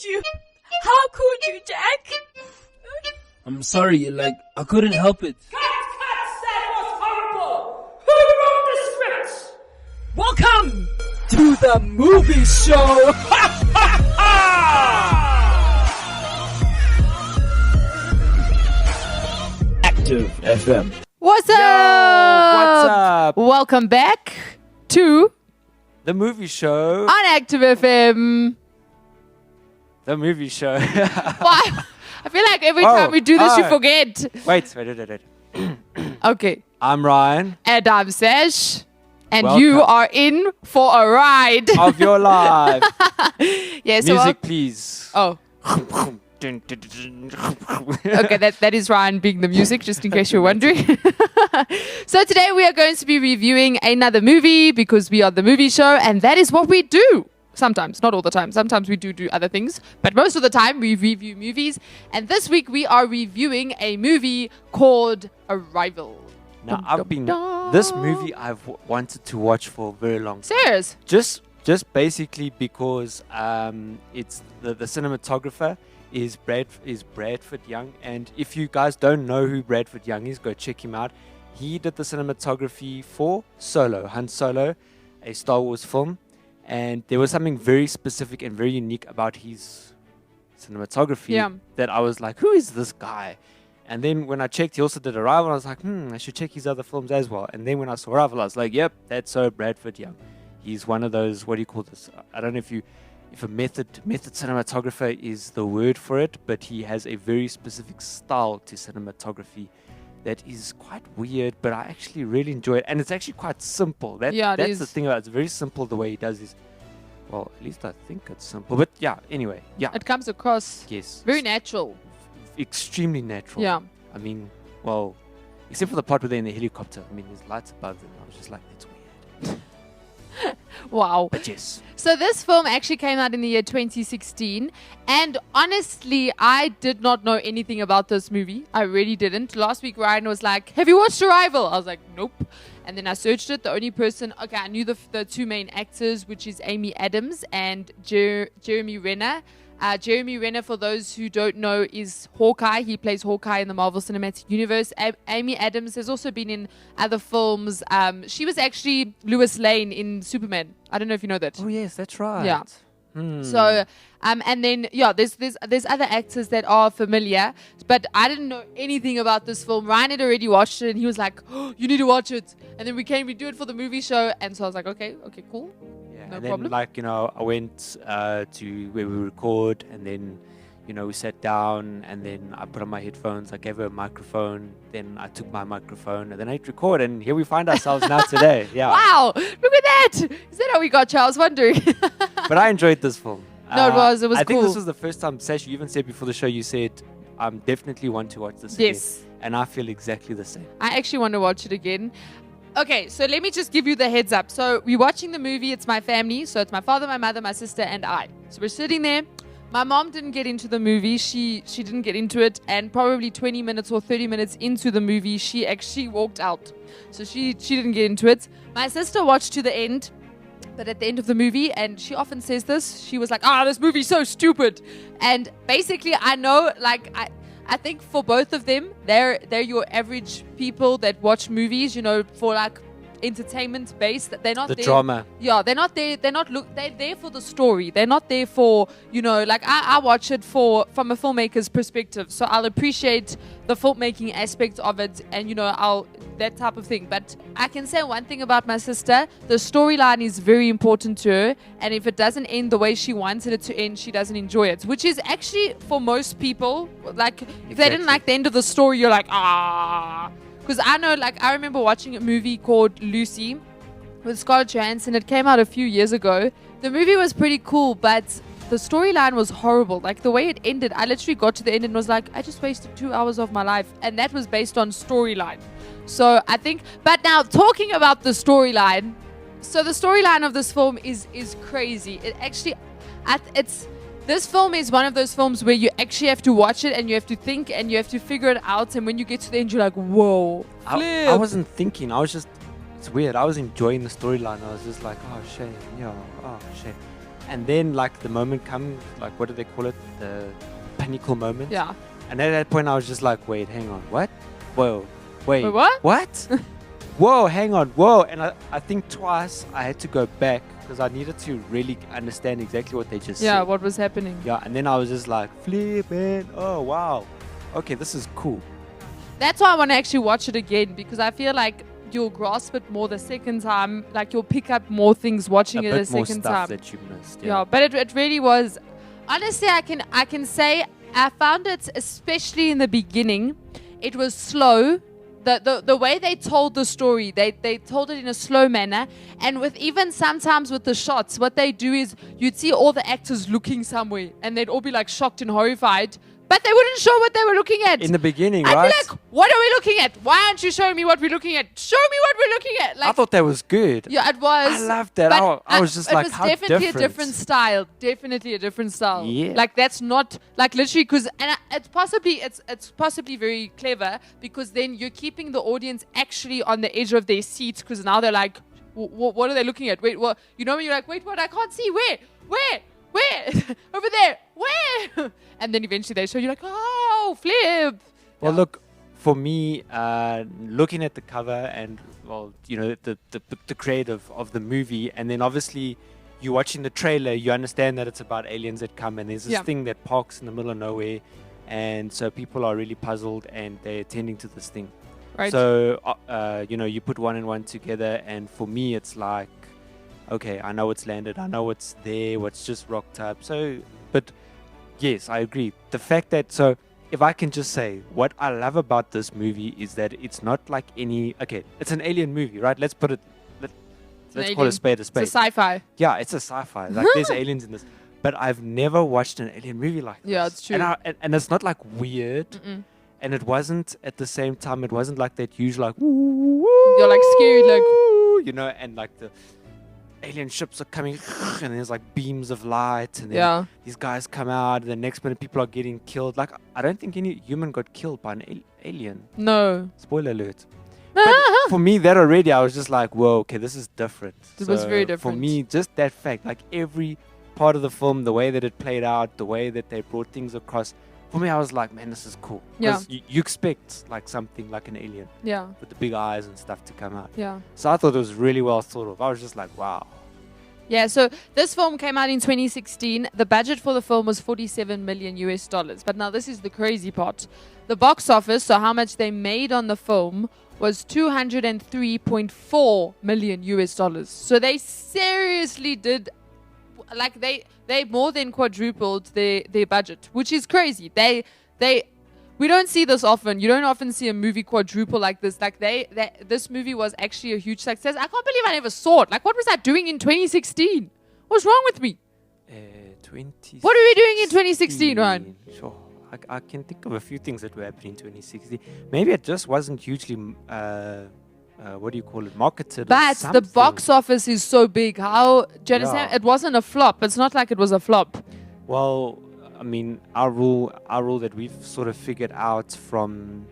you? How could you, Jack? I'm sorry, I couldn't help it. Cut! That was horrible! Who wrote the script? Welcome To the movie show! Active FM. What's up? What's up? Welcome back to The movie show. on Active FM. The movie show. Why? I feel like every time we do this, you forget. Wait. Okay. I'm Ryan And I'm Sash. And Welcome. you are in for a ride. of your life. Yeah, so Music, please. oh, okay, that is Ryan being the music, just in case you're wondering. So today we are going to be reviewing another movie because we are the movie show, and that is what we do. Sometimes, not all the time. Sometimes we do other things, but most of the time we review movies. And this week we are reviewing a movie called Arrival. Now, this movie I've wanted to watch for a very long time. Serious? Just basically because it's the cinematographer is Bradford Young, and if you guys don't know who Bradford Young is, go check him out. He did the cinematography for Han Solo, a Star Wars film, and there was something very specific and very unique about his cinematography that I was like, who is this guy? And then when I checked, he also did Arrival, I was like, I should check his other films as well. And then when I saw Arrival, I was like, yep, that's Bradford Young. He's one of those, what do you call this? I don't know if a method cinematographer is the word for it, but he has a very specific style to cinematography that is quite weird, but I actually really enjoy it. And it's actually quite simple. That's the thing about it. It's very simple the way he does this. Well, at least I think it's simple. But yeah, anyway, yeah. It comes across very natural. Extremely natural. Yeah. I mean, well, except for the part where they're in the helicopter. I mean, there's lights above them. I was just like, that's weird. Wow. But yes. So this film actually came out in the year 2016, and honestly, I did not know anything about this movie. I really didn't. Last week, Ryan was like, have you watched Arrival? I was like, nope. And then I searched it. The only person, I knew the two main actors, which is Amy Adams and Jeremy Renner. Jeremy Renner, for those who don't know, is Hawkeye. He plays Hawkeye in the Marvel Cinematic Universe. Amy Adams has also been in other films. She was actually Lois Lane in Superman. I don't know if you know that. Oh, yes, that's right. Yeah. So, and then, there's other actors that are familiar, but I didn't know anything about this film. Ryan had already watched it, and he was like, oh, you need to watch it. And then we do it for the movie show, and so I was like, okay, cool. No and problem. then, I went to where we record, and then, we sat down, and then I put on my headphones, I gave her a microphone, then I took my microphone, and then I hit record, and here we find ourselves now today. Yeah. Wow, look at that. Is that how we got you? I was wondering. But I enjoyed this film. No, it was cool. I think this was the first time, Sash, you even said before the show, you said, definitely want to watch this again. Yes. And I feel exactly the same. I actually want to watch it again. Okay, so let me just give you the heads up. So we're watching the movie. It's my family. So it's my father, my mother, my sister, and I. So we're sitting there. My mom didn't get into the movie. She didn't get into it. And probably 20 minutes or 30 minutes into the movie, she actually walked out. So she didn't get into it. My sister watched to the end. But at the end of the movie, and she often says this, she was like, this movie's so stupid. And basically, I know, I think for both of them, they're your average people that watch movies, for entertainment based. They're not the there. drama. Yeah, they're not there. They're there for the story. They're not there for, I watch it from a filmmaker's perspective. So I'll appreciate the filmmaking aspect of it, and that type of thing. But I can say one thing about my sister: the storyline is very important to her, and if it doesn't end the way she wanted it to end, she doesn't enjoy it. Which is actually for most people, if they didn't like the end of the story, you're like, because I know, I remember watching a movie called Lucy with Scarlett Johansson. It came out a few years ago. The movie was pretty cool, but the storyline was horrible. The way it ended, I literally got to the end and was like, I just wasted 2 hours of my life. And that was based on storyline. So I think, but now talking about the storyline, so the storyline of this film is crazy. It actually, this film is one of those films where you actually have to watch it and you have to think and you have to figure it out. And when you get to the end, you're like, whoa. I wasn't thinking. It's weird. I was enjoying the storyline. I was just like, oh, shame. Yeah, oh, shame. And then like the moment comes, like what do they call it? The pinnacle moment. Yeah. And at that point I was just like, wait, hang on, what? Whoa, wait, Wait, what? What? Whoa, hang on, whoa. And I think twice I had to go back because I needed to really understand exactly what they just said. Yeah, what was happening? Yeah, and then I was just like, flip, man. Oh, wow. Okay, this is cool. That's why I want to actually watch it again, because I feel like you'll grasp it more the second time. Like you'll pick up more things watching it a second more stuff time. that you missed. Yeah, but it really was. Honestly, I can say I found it, especially in the beginning, it was slow. The way they told the story, they told it in a slow manner, and with even sometimes with the shots, what they do is you'd see all the actors looking somewhere, and they'd all be like shocked and horrified, but they wouldn't show what they were looking at. In the beginning, I'd right? be like, what are we looking at? Why aren't you showing me what we're looking at? Show me what we're looking at. Like, I thought that was good. yeah, it was. I loved that. But I was just like, how different. It was definitely a different style. Definitely a different style. Yeah. Like that's not like literally because it's possibly very clever because then you're keeping the audience actually on the edge of their seats because now they're like, what are they looking at? Wait, what? You know when you're like, wait, what? I can't see. Where? Over there. Where? And then eventually they show you like, oh, flip. Well, look, for me, looking at the cover and, well, you know, the creative of the movie, and then obviously you're watching the trailer, you understand that it's about aliens that come, and there's this thing that parks in the middle of nowhere, and so people are really puzzled, and they're attending to this thing. Right. So, you know, you put one and one together, and for me, it's like, okay, I know it's landed, I know it's there, what's just rocked up. So, but yes, I agree. The fact that, so if I can just say, what I love about this movie is that it's not like any, okay, it's an alien movie, right? Let's put it, let's call it a spade a spade. It's a sci-fi. Yeah, it's a sci-fi. Like there's aliens in this. But I've never watched an alien movie like this. Yeah, it's true. And it's not like weird. And it wasn't at the same time, it wasn't like that usual like, you're like scared, like, you know, and like the alien ships are coming and there's like beams of light and then these guys come out and the next minute people are getting killed. Like I don't think any human got killed by an alien. No. Spoiler alert. But for me, that already, I was just like, whoa, okay, this is different. It was very different. For me, just that fact, like every part of the film, the way that it played out, the way that they brought things across, for me, I was like, man, this is cool. Yeah. You expect like something like an alien. Yeah. With the big eyes and stuff to come out. Yeah. So I thought it was really well thought of. I was just like, wow. Yeah, so this film came out in 2016. The budget for the film was $47 million US. But now this is the crazy part. The box office, so how much they made on the film, was $203.4 million US. So they seriously did, like they more than quadrupled their budget, which is crazy. We don't see this often. You don't often see a movie quadruple like this. Like this movie was actually a huge success. I can't believe I never saw it. Like, what was I doing in 2016? What's wrong with me? 2016. What are we doing in 2016, Ryan? Sure. I can think of a few things that were happening in 2016. Maybe it just wasn't hugely, what do you call it, marketed. But the box office is so big. How, do you understand? It wasn't a flop. It's not like it was a flop. Well, I mean, our rule that we've sort of figured out from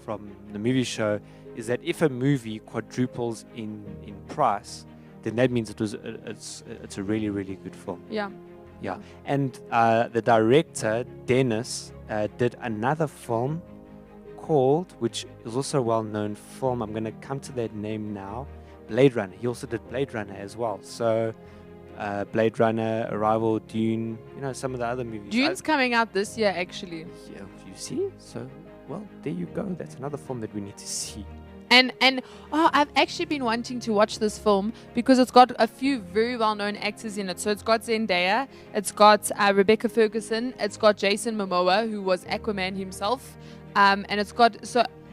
the movie show is that if a movie quadruples in price, then that means it's a really, really good film. Yeah. Yeah. And the director, Dennis, did another film called, which is also a well-known film, I'm going to come to that name now, Blade Runner. He also did Blade Runner as well. So Blade Runner, Arrival, Dune, you know, some of the other movies. Dune's coming out this year, actually. Yeah, you see? So, well, there you go. That's another film that we need to see. And I've actually been wanting to watch this film because it's got a few very well-known actors in it. So it's got Zendaya, it's got Rebecca Ferguson, it's got Jason Momoa, who was Aquaman himself, and it's got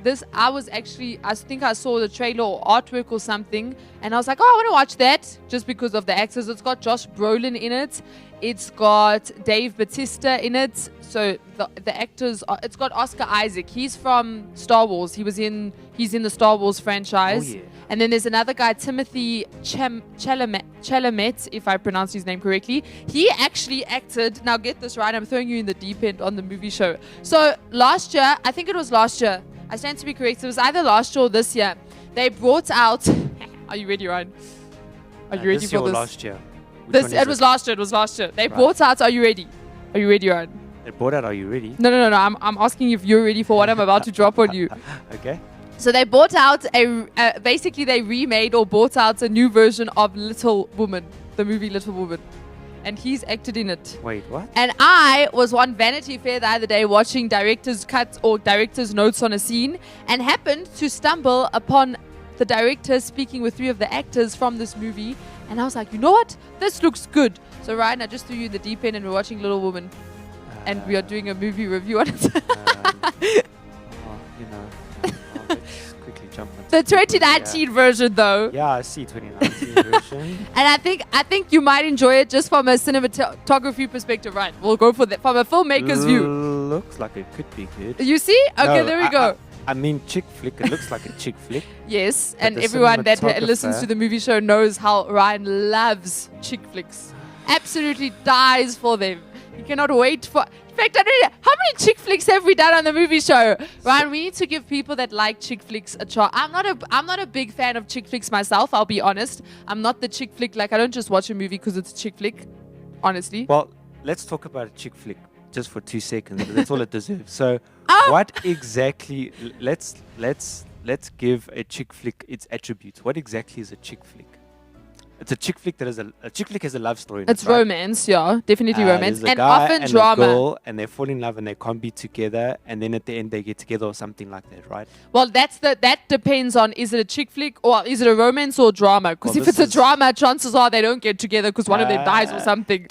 this. I think I saw the trailer or artwork or something, and I was like, oh, I want to watch that just because of the actors. It's got Josh Brolin in it. It's got Dave Bautista in it. So the actors, it's got Oscar Isaac. He's from Star Wars. He's in the Star Wars franchise. Oh, yeah. And then there's another guy, Timothy Chalamet, if I pronounce his name correctly. He actually acted, now get this right, I'm throwing you in the deep end on the movie show. So last year, I think it was last year, I stand to be correct, it was either last year or this year, they brought out, are you ready, Ryan? Are you ready this for year this? Or last year? Which one is It was last year. It was last year. They brought out. Are you ready? Are you ready, Ryan? They brought out Are You Ready? No. I'm asking if you're ready for what I'm about to drop on you. Okay. So they bought out basically they remade or bought out a new version of Little Woman, the movie Little Woman, and he's acted in it. Wait, what? And I was on Vanity Fair the other day watching director's cuts or director's notes on a scene, and happened to stumble upon the director speaking with 3 of the actors from this movie, and I was like, you know what? This looks good. So Ryan, I just threw you in the deep end, and we're watching Little Woman, and we are doing a movie review on it. Let's quickly jump on The 2019 version, though. Yeah, I see 2019 version. And I think you might enjoy it just from a cinematography perspective, right? We'll go for that from a filmmaker's view. Looks like it could be good. You see? Okay, No, there we go. I mean, chick flick. It looks like a chick flick. Yes, But and the everyone that cinematographer- listens to the movie show knows how Ryan loves chick flicks. Absolutely dies for them. He cannot wait for. In fact, I don't know, how many chick flicks have we done on the movie show? Ryan, we need to give people that like chick flicks a try. I'm not a big fan of chick flicks myself. I'll be honest. I'm not the chick flick. Like, I don't just watch a movie because it's a chick flick. Honestly. Well, let's talk about a chick flick just for 2 seconds. That's all it deserves. So, Oh. what exactly? Let's give a chick flick its attributes. What exactly is a chick flick? It's a chick flick that is a chick flick has a love story. In It's it, right? romance, yeah, definitely romance, There's a and guy often and drama. A girl, and they fall in love and they can't be together, and then at the end they get together or something like that, right? Well, that depends on, is it a chick flick or is it a romance or drama? Because Well, if it's this a is- drama, chances are they don't get together because one of them dies or something.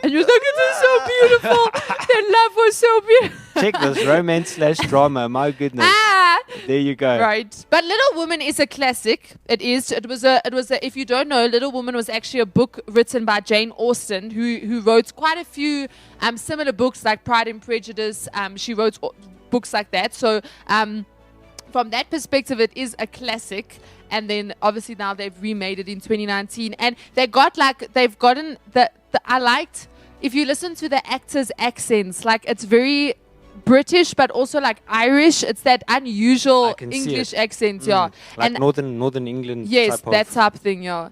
And you're like, it was so beautiful. Their love was so beautiful. Check this romance/drama. My goodness, there you go. Right. But Little Woman is a classic. It is. It was a. If you don't know, Little Woman was actually a book written by Jane Austen, who wrote quite a few similar books like Pride and Prejudice. She wrote books like that. So from that perspective, it is a classic. And then obviously now they've remade it in 2019, and they've gotten the I liked. If you listen to the actors' accents, like, it's very British, but also like Irish. It's that unusual I can see English it. accent, yeah. Like And Northern England. yes, type that of type of thing, yeah.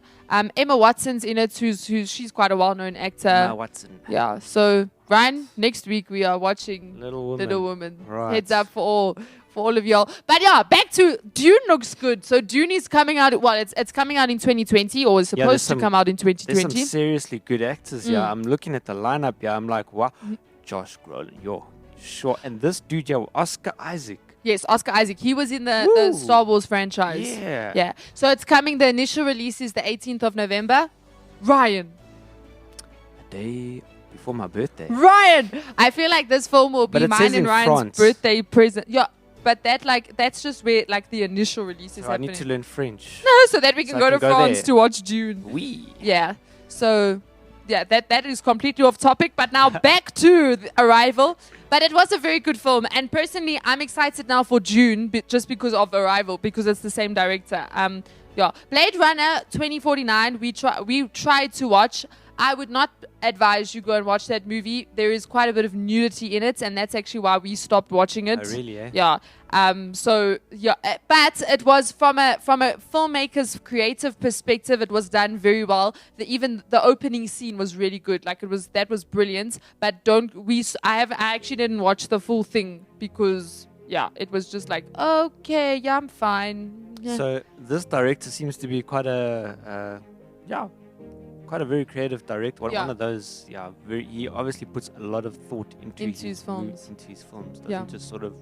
Emma Watson's in it, who's she's quite a well-known actor. Emma Watson. Yeah. So Ryan, next week we are watching Little Woman. Right. Heads up for all of y'all. But yeah, back to Dune. Looks good. So Dune is coming out. Well, it's coming out in 2020, or is Yeah, supposed to come out in There's some 2020. seriously good actors. Yeah, I'm looking at the lineup. Yeah, I'm like, wow, Josh Brolin, yo, sure, and this dude, yeah, Oscar Isaac. Yes, Oscar Isaac. He was in the Woo. Star Wars franchise. Yeah. Yeah. So it's coming. The initial release is the 18th of November. Ryan. A day before my birthday. Ryan! I feel like this film will But be it mine says and in Ryan's France. birthday present. Yeah. But that's just where like the initial release is So I happening. need to learn French. No, so that we can So I go can to go France there. to watch Dune. Oui. Yeah. So, yeah, that is completely off topic. But now back to Arrival. But it was a very good film. And personally, I'm excited now for Dune just because of Arrival, because it's the same director. Yeah. Blade Runner 2049, we tried to watch. I would not advise you go and watch that movie. There is quite a bit of nudity in it, and that's actually why we stopped watching it. Oh, really, eh? Yeah. So yeah, but it was from a filmmaker's creative perspective, it was done very well. Even the opening scene was really good. Like, that was brilliant. But I actually didn't watch the full thing because yeah, it was just like, okay, yeah, I'm fine. Yeah. So this director seems to be quite a very creative director. Yeah. One of those, he obviously puts a lot of thought into his films. Into his films. Doesn't Yeah. just sort of,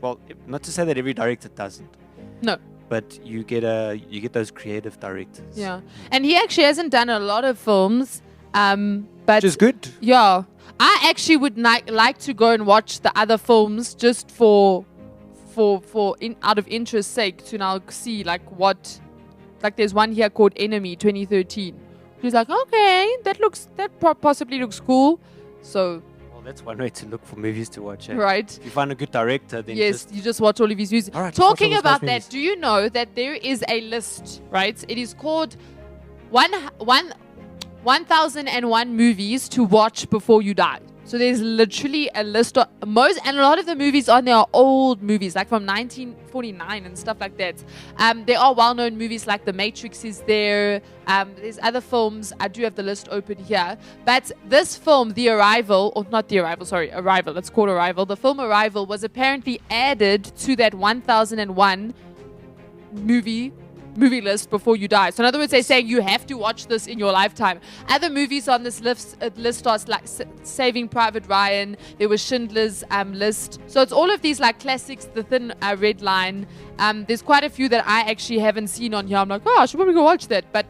not to say that every director doesn't. No. But you get those creative directors. Yeah. And he actually hasn't done a lot of films. But Which is good. yeah, I actually would like to go and watch the other films just for out of interest sake, to now see like there's one here called Enemy 2013. He's like, okay, that possibly looks cool. So Well, that's one way to look for movies to watch. Eh? right. If you find a good director, then Yes, you just watch all of his movies. All right, just watch all Talking those about nice that, movies. do you know that there is a list, right? It is called 1001 movies to watch before you die. So there's literally a list of most, and a lot of the movies on there are old movies, like from 1949 and stuff like that. There are well-known movies like The Matrix is there. There's other films. I do have the list open here. But this film, The Arrival, or not The Arrival, sorry, Arrival. It's called Arrival. The film Arrival was apparently added to that 1001 movie list before you die. So in other words, they're saying you have to watch this in your lifetime. Other movies on this list are like Saving Private Ryan. There was Schindler's List. So it's all of these like classics, The Thin Red Line. There's quite a few that I actually haven't seen on here. I'm like, oh, I should probably go watch that. But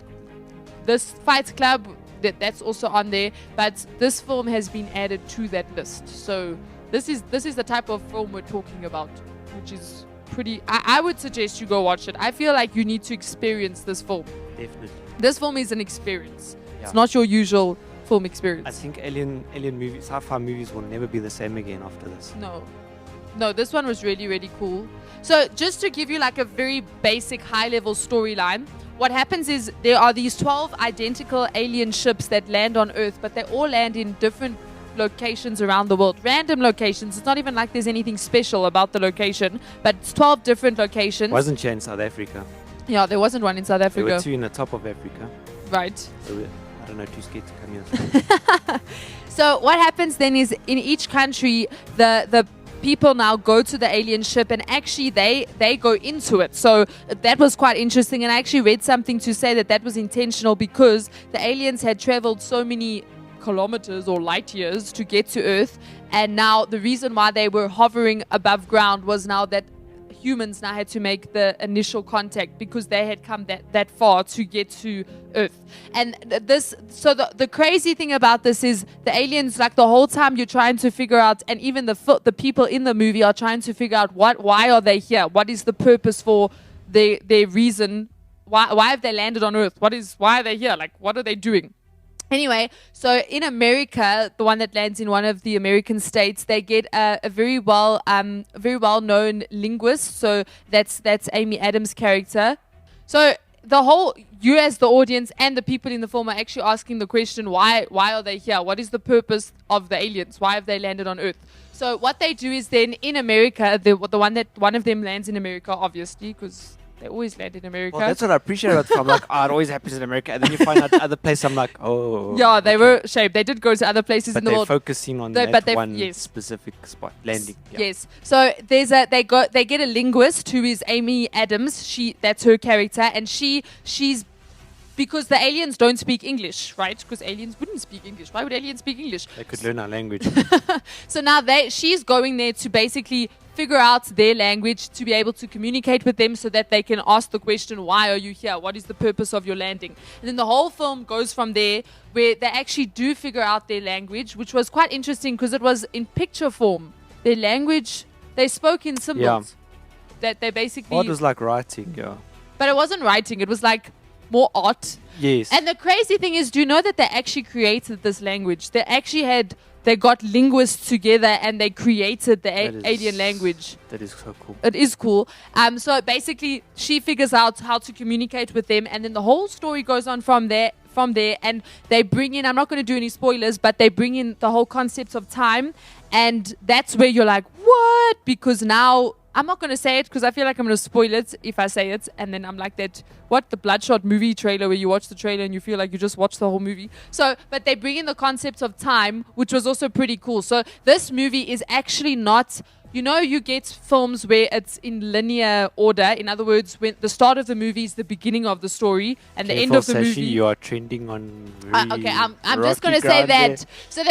this Fight Club, that's also on there. But this film has been added to that list. So this is the type of film we're talking about, which is pretty. I would suggest you go watch it. I feel like you need to experience this film. Definitely. This film is an experience. Yeah. It's not your usual film experience. I think alien movies, sci-fi movies will never be the same again after this. No, this one was really, really cool. So just to give you like a very basic high-level storyline, what happens is there are these 12 identical alien ships that land on Earth, but they all land in different locations around the world. Random locations. It's not even like there's anything special about the location, but it's 12 different locations. Wasn't here in South Africa? Yeah, there wasn't one in South Africa. There were 2 in the top of Africa. Right. So I don't know, too scared to come here. So what happens then is in each country, the people now go to the alien ship and actually they go into it. So that was quite interesting, and I actually read something to say that was intentional because the aliens had traveled so many kilometers or light years to get to Earth, and now the reason why they were hovering above ground was now that humans now had to make the initial contact because they had come that far to get to Earth. And the crazy thing about this is the aliens, like the whole time you're trying to figure out, and even the people in the movie are trying to figure out why are they here? What is the purpose for their reason? Why have they landed on Earth? Why are they here? Like, what are they doing? Anyway, so in America, the one that lands in one of the American states, they get a very well known linguist. So that's Amy Adams' character. So you as the audience and the people in the film are actually asking the question, why are they here? What is the purpose of the aliens? Why have they landed on Earth? So what they do is then in America, one of them lands in America, obviously, because they always land in America. Well, that's what I appreciate about the film. Like, it always happens in America. And then you find out other places. I'm like, oh. Yeah, they were shaped. They did go to other places in the world. But they're focusing on one specific spot, landing. Yeah. Yes. So they get a linguist who is Amy Adams. That's her character. And she's because the aliens don't speak English, right? Because aliens wouldn't speak English. Why would aliens speak English? They could learn our language. So now she's going there to basically figure out their language to be able to communicate with them so that they can ask the question, why are you here? What is the purpose of your landing? And then the whole film goes from there where they actually do figure out their language, which was quite interesting because it was in picture form. Their language, they spoke in symbols. Yeah. That they basically... Well, it was like writing, yeah. But it wasn't writing. It was like more art. Yes. And the crazy thing is, do you know that they actually created this language? They got linguists together and they created the alien language. That is so cool. It is cool. So basically, she figures out how to communicate with them, and then the whole story goes on from there. And they bring in, I'm not going to do any spoilers, but they bring in the whole concept of time. And that's where you're like, what? Because now, I'm not going to say it because I feel like I'm going to spoil it if I say it. And then I'm like that, the Bloodshot movie trailer where you watch the trailer and you feel like you just watched the whole movie. So, but they bring in the concept of time, which was also pretty cool. So this movie is actually not... you get films where it's in linear order. In other words, when the start of the movie is the beginning of the story and the end of the movie. You are trending on. Okay, I'm just going to say that. So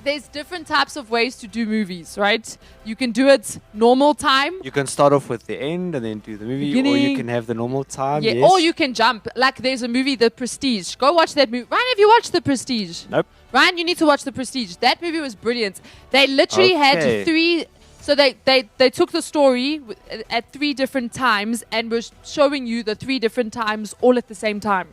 there's different types of ways to do movies, right? You can do it normal time. You can start off with the end and then do the movie, or you can have the normal time. Yeah, yes. Or you can jump. Like there's a movie, The Prestige. Go watch that movie. Ryan, have you watched The Prestige? Nope. Ryan, you need to watch The Prestige. That movie was brilliant. They literally had 3. So they took the story at 3 different times and were showing you the 3 different times all at the same time.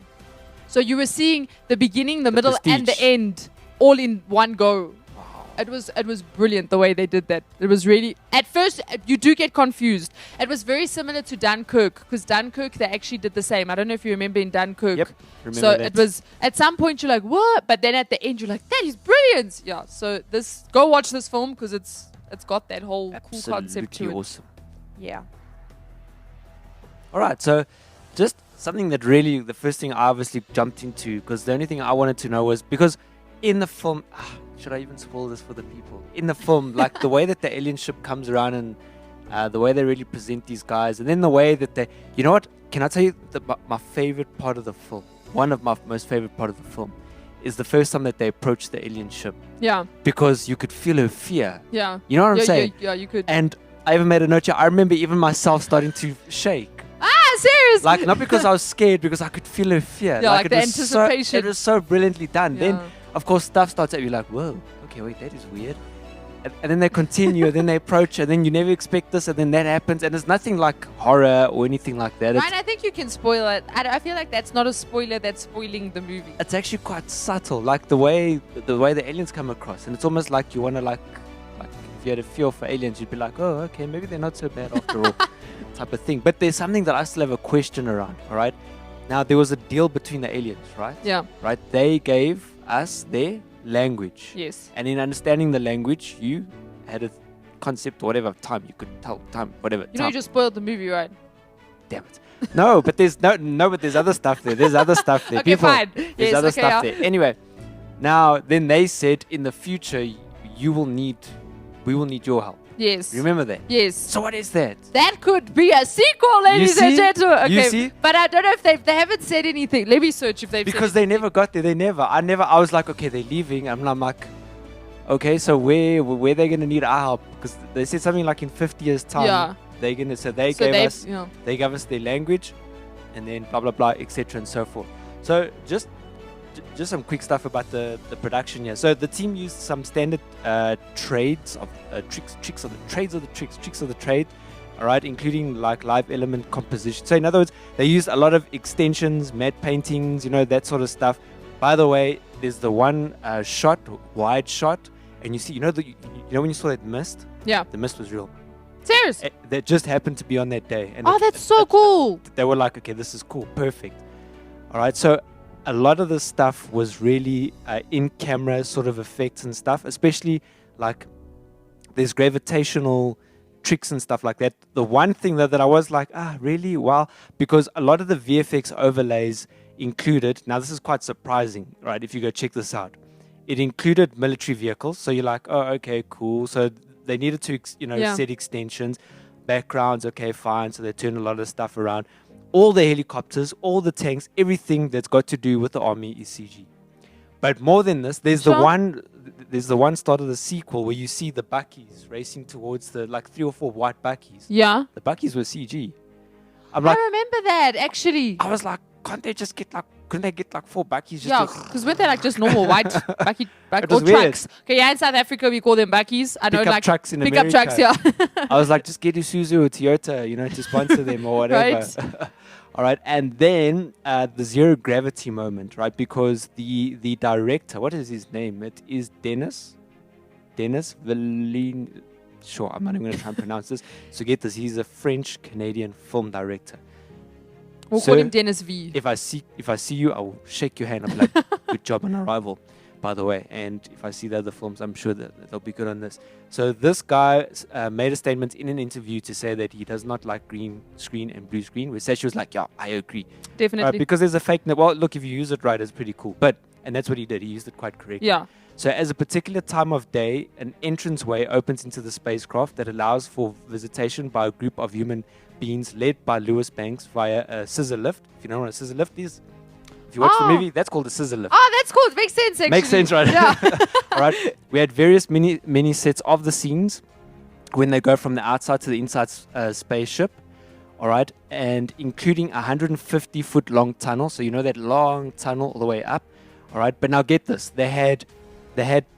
So you were seeing the beginning, the middle, and the end all in one go. Wow. It was brilliant the way they did that. It was really, at first you do get confused. It was very similar to Dunkirk, because Dunkirk they actually did the same. I don't know if you remember in Dunkirk. Yep, remember so that. it was at some point you're like, what? But then at the end you're like, that is brilliant. Yeah. So go watch this film because it's got that whole cool concept to it. Awesome. Yeah. All right, so just something that really, the first thing I obviously jumped into, because the only thing I wanted to know was, because in the film, should I even spoil this for the people? In the film, like the way that the alien ship comes around and the way they really present these guys, and then the way that they, you know what, can I tell you my favorite part of the film, one of my most favorite part of the film, is the first time that they approach the alien ship. Yeah. Because you could feel her fear. Yeah. You know what I'm saying? Yeah, you could. And I even made a note here. I remember even myself starting to shake. Seriously? Like, not because I was scared, because I could feel her fear. Yeah, like it the was anticipation. It was so brilliantly done. Yeah. Then, of course, stuff starts at you like, whoa, okay, wait, that is weird. And then they continue, and then they approach, and then you never expect this, and then that happens. And it's nothing like horror or anything like that. Ryan, I think you can spoil it. I feel like that's not a spoiler, that's spoiling the movie. It's actually quite subtle, like the way the aliens come across. And it's almost like you want to, like if you had a feel for aliens, you'd be like, oh, okay, maybe they're not so bad after all. Type of thing. But there's something that I still have a question around, all right? Now, there was a deal between the aliens, right? Yeah. Right? They gave us their language. Yes. And in understanding the language, you had a concept or whatever time you could tell time, whatever. You know, you just spoiled the movie, right? Damn it. No, but there's but there's other stuff there. There's other stuff there. Okay, fine. There's Yes, other okay, stuff yeah. there. Anyway, now then they said in the future we will need your help. Yes. Remember that? Yes. So what is that? That could be a sequel, ladies and see? gentlemen. Okay. You see? But I don't know if they haven't said anything. Let me search if they've Because said they never got there. I was like, okay, they're leaving. I'm like, okay, so where they gonna need our help? Because they said something like in 50 years time. Yeah. They gave us they gave us their language, and then blah blah blah, etc. and so forth. So just some quick stuff about the production here. So the team used some standard trades of tricks of the trade, all right, including like live element composition. So in other words, they used a lot of extensions, matte paintings, that sort of stuff. By the way, there's the one wide shot, and you see, when you saw that mist, Yeah. the mist was real. Serious? That just happened to be on that day. And Oh, that's so cool. They were like, okay, this is cool, perfect. All right, so a lot of the stuff was really in-camera sort of effects and stuff, especially like there's gravitational tricks and stuff like that. The one thing that I was like, really? Wow. Because a lot of the VFX overlays included, now this is quite surprising, right, if you go check this out. It included military vehicles, so you're like, oh, okay, cool. So they needed to, set extensions, backgrounds, okay, fine. So they turned a lot of stuff around. All the helicopters, all the tanks, everything that's got to do with the army is CG. But more than this, there's the one start of the sequel where you see the buckies racing towards the 3 or 4 white buckies. Yeah. The buckies were CG. I remember that, actually. I was like, couldn't they get 4 buckies? Yeah, because weren't they just normal white bucky It or was weird. trucks? Okay, yeah, in South Africa we call them buckies. I know, Pickup trucks in pickup America. trucks, yeah. I was like, just get Isuzu or Toyota, to sponsor them or whatever. Right. All right, and then the zero gravity moment, right? Because the director, what is his name? It is Dennis Villeneuve. Sure, I'm not even going to try and pronounce this. So get this, he's a French-Canadian film director. We'll call him Dennis V. If I see you, I will shake your hand. I'm like, good job on Arrival, by the way. And if I see the other films, I'm sure that they'll be good on this. So this guy made a statement in an interview to say that he does not like green screen and blue screen. Where Sash was like, yeah, I agree. Definitely. Because there's a fake. Well, look, if you use it right, it's pretty cool. And that's what he did. He used it quite correctly. Yeah. So as a particular time of day, an entranceway opens into the spacecraft that allows for visitation by a group of human beings led by Louise Banks via a scissor lift. If you know what a scissor lift is, if you watch the movie, that's called a scissor lift. Oh, that's cool. It makes sense, actually. Makes sense, right? Yeah. All right. We had various mini sets of the scenes when they go from the outside to the inside spaceship. All right. And including a 150-foot long tunnel. So you know that long tunnel all the way up. All right. But now get this. They had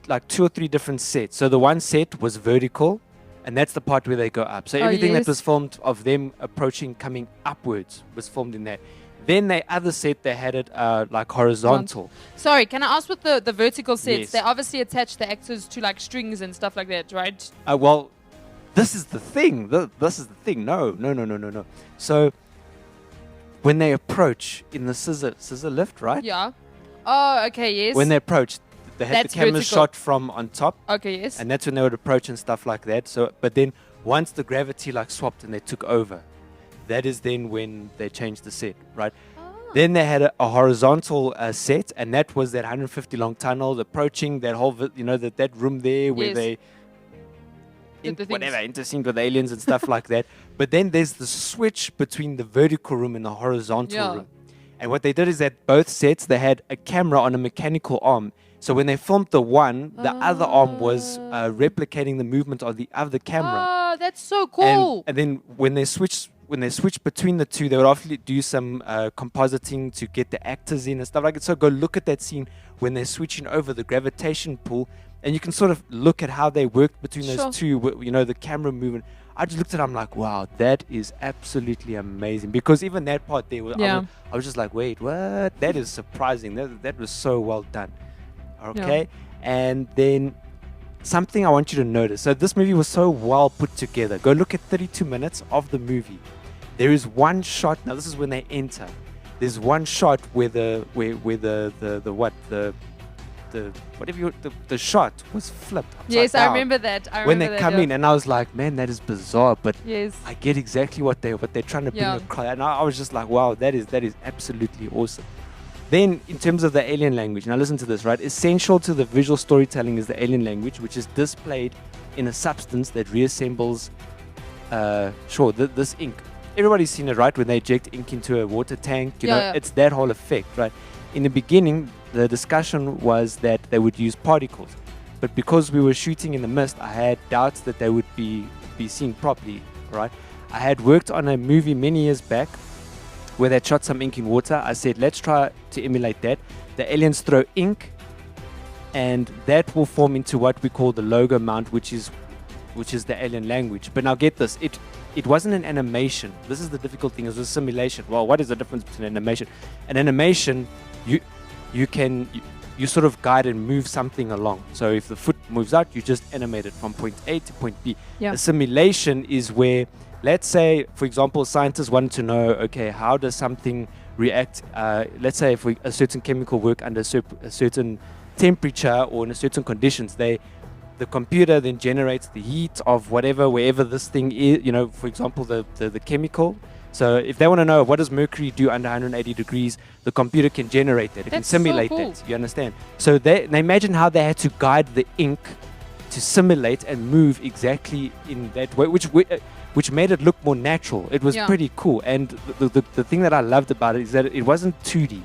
like 2 or 3 different sets. So the one set was vertical, and that's the part where they go up. So everything that was filmed of them approaching, coming upwards, was filmed in that. Then the other set, they had it like horizontal. Sorry, can I ask what the vertical sets? Yes. They obviously attach the actors to like strings and stuff like that, right? Well, this is the thing. This is the thing. No. So when they approach in the scissor lift, right? Yeah. Oh, okay, yes. When they approach, they had That's the camera vertical. shot from on top. Okay, yes. And that's when they would approach and stuff like that. So, but then once the gravity like swapped and they took over, that is then when they changed the set, right? Then they had a horizontal set, and that was that 150 long tunnel approaching that whole, that room there where Yes. they Did the things. whatever intersynced with aliens and stuff like that. But then there's the switch between the vertical room and the horizontal Yeah. room. And what they did is that both sets they had a camera on a mechanical arm. So when they filmed the one, the other arm was replicating the movement of the other camera. Oh, that's so cool. And then when they switch between the two, they would often do some compositing to get the actors in and stuff like that. So go look at that scene when they're switching over the gravitation pull, and you can sort of look at how they worked between Sure. those two. The camera movement. I just looked at it, I'm like, wow, that is absolutely amazing. Because even that part there, Yeah. I was just like, wait, what? That is surprising. That was so well done. Okay, and then something I want you to notice. So this movie was so well put together. Go look at 32 minutes of the movie. There is one shot. Now this is when they enter. There's one shot where the shot was flipped. upside Yes, I down remember that. when they come in, and I was like, man, that is bizarre, but Yes. I get exactly what they're trying to bring Yeah. across. And I was just like, wow, that is absolutely awesome. Then, in terms of the alien language, now listen to this, right? Essential to the visual storytelling is the alien language, which is displayed in a substance that reassembles, this ink. Everybody's seen it, right? When they eject ink into a water tank, Yeah. it's that whole effect, right? In the beginning, the discussion was that they would use particles. But because we were shooting in the mist, I had doubts that they would be seen properly, right? I had worked on a movie many years back where they shot some ink in water. I said, let's try to emulate that. The aliens throw ink, and that will form into what we call the logo mount, which is the alien language. But now get this, it wasn't an animation. This is the difficult thing, it was a simulation. Well, what is the difference between an animation? An animation, you sort of guide and move something along. So if the foot moves out, you just animate it from point A to point B. Yeah. A simulation is where, let's say, for example, scientists want to know, okay, how does something react? Let's say if a certain chemical work under a certain temperature or in a certain conditions, the computer then generates the heat of wherever this thing is, for example, the chemical. So if they want to know what does mercury do under 180 degrees, the computer can generate that. It can That's so simulate cool. that. You understand? So they imagine how they had to guide the ink to simulate and move exactly in that way, which made it look more natural. It was Yeah. pretty cool. And the thing that I loved about it is that it wasn't 2D.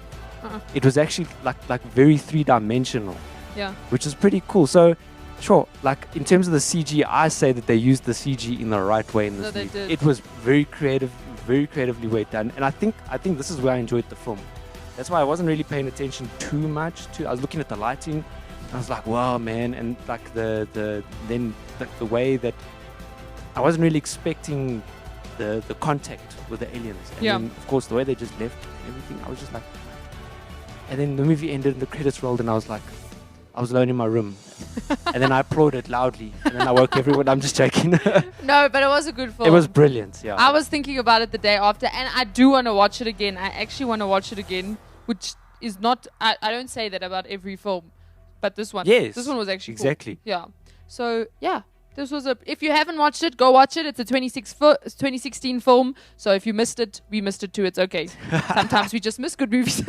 It was actually like very three-dimensional, Yeah. which is pretty cool. So, sure, like in terms of the CG, I say that they used the CG in the right way in this No, they movie. did. It was very creatively well done. And I think this is where I enjoyed the film. That's why I wasn't really paying attention too much to. I was looking at the lighting. I was like, wow, man, and like the way that I wasn't really expecting the contact with the aliens. And Yeah. then, of course, the way they just left everything, I was just like. And then the movie ended and the credits rolled, and I was like, I was alone in my room. And then I applauded loudly. And then I woke everyone. I'm just joking. No, but it was a good film. It was brilliant, yeah. I was thinking about it the day after, and I do want to watch it again. I actually want to watch it again, which is not. I don't say that about every film, but this one. Yes, This one was actually cool. exactly. Yeah. So yeah, this was a. If you haven't watched it, go watch it. It's a 2016 film. So if you missed it, we missed it too. It's okay. Sometimes we just miss good movies.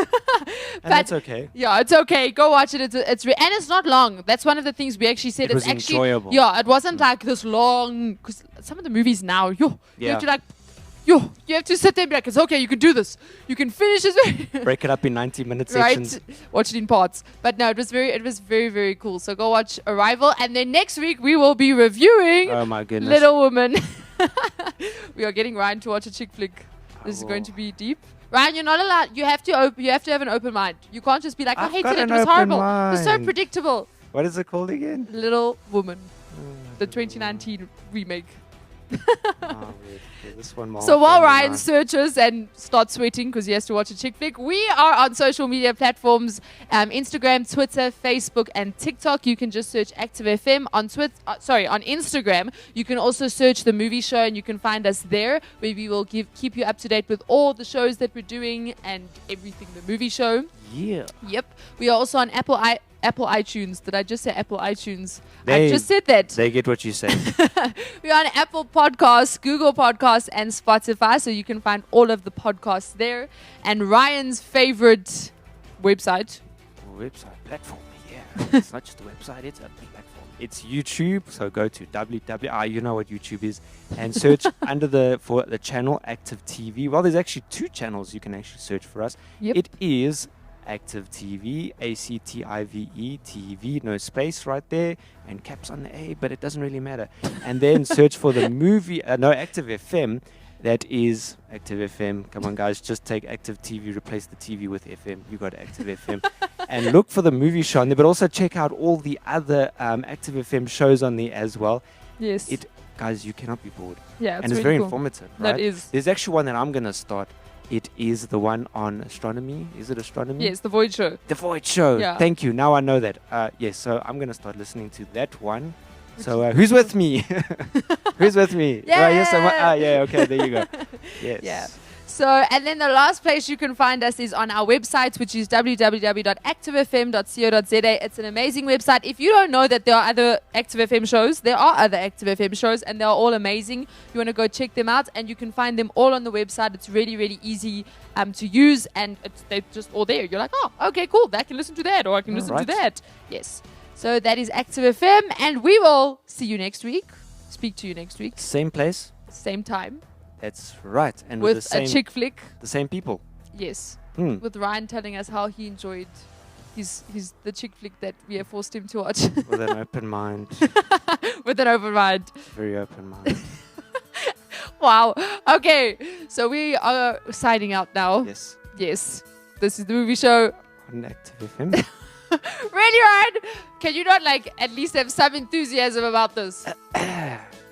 And that's okay. Yeah, it's okay. Go watch it. It's and it's not long. That's one of the things we actually said. It It's was actually enjoyable. Yeah, it wasn't like this long. Because some of the movies now, you Yeah. have to you have to sit there and be like, it's okay. You can do this. You can finish this. Break it up in 90-minute Right, sections. watch it in parts. But no, it was very, very cool. So go watch Arrival, and then next week we will be reviewing Oh my goodness. Little Woman. We are getting Ryan to watch a chick flick. This is going to be deep. Ryan, you're not allowed. You have to have an open mind. You can't just be like, I I've hated got it. an It was open horrible. It was so mind. predictable. What is it called again? Little Woman, the 2019 remake. Okay, this one more So while often Ryan than searches and starts sweating because he has to watch a chick flick, we are on social media platforms, Instagram, Twitter, Facebook, and TikTok. You can just search Active FM on on Instagram. You can also search the movie show, and you can find us there, where we will keep you up to date with all the shows that we're doing and everything the movie show. Yeah. Yep. We are also on Apple iTunes. Did I just say Apple iTunes? I just said that. They get what you say. We're on Apple Podcasts, Google Podcasts, and Spotify, so you can find all of the podcasts there. And Ryan's favorite website. Platform, yeah. It's not just a website, it's a platform. It's YouTube, so go to you know what YouTube is, and search for the channel Active TV. Well, there's actually 2 channels you can actually search for us. Yep. It is Active TV, ACTIVE TV, no space right there, and caps on the A, but it doesn't really matter. And then search for the movie, Active FM. That is Active FM. Come on, guys, just take Active TV, replace the TV with FM. You got Active FM. And look for the movie show on there, but also check out all the other Active FM shows on there as well. Yes. Guys, you cannot be bored. Yeah, and it's really very cool. informative, right? That is. There's actually one that I'm going to start. It is the one on astronomy. Is it astronomy? Yes, The Void Show. The Void Show. Yeah. Thank you. Now I know that. Yes, so I'm going to start listening to that one. So who's with me? Who's with me? Yeah. Yes, yeah, okay, there you go. Yes. Yeah. So, and then the last place you can find us is on our website, which is www.activefm.co.za. It's an amazing website. If you don't know that there are other Active FM shows, there are other Active FM shows, and they're all amazing. You want to go check them out, and you can find them all on the website. It's really, really easy to use, and they're just all there. You're like, oh, okay, cool. I can listen to that, or I can listen to that. Yes. So that is Active FM, and we will see you next week. Speak to you next week. Same place. Same time. That's right. And with the same, a chick flick. The same people. Yes. With Ryan telling us how he enjoyed the chick flick that we have forced him to watch. With an open mind. With an open mind. Very open mind. Wow. Okay. So we are signing out now. Yes. Yes. This is the movie show. On Active FM. Really, Ryan? Can you not at least have some enthusiasm about this?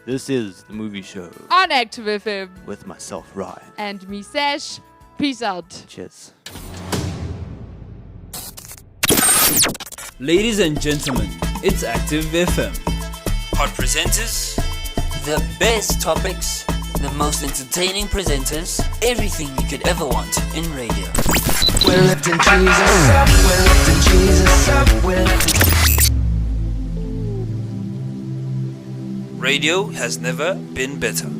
This is the movie show On Active FM. with myself, Ryan. And me, Sash. Peace out. Cheers. Ladies and gentlemen, it's Active FM. Hot presenters, The best topics, the most entertaining presenters, everything you could ever want in radio. We're lifting Jesus up, we're lifting Jesus up, we're lifting. radio has never been better.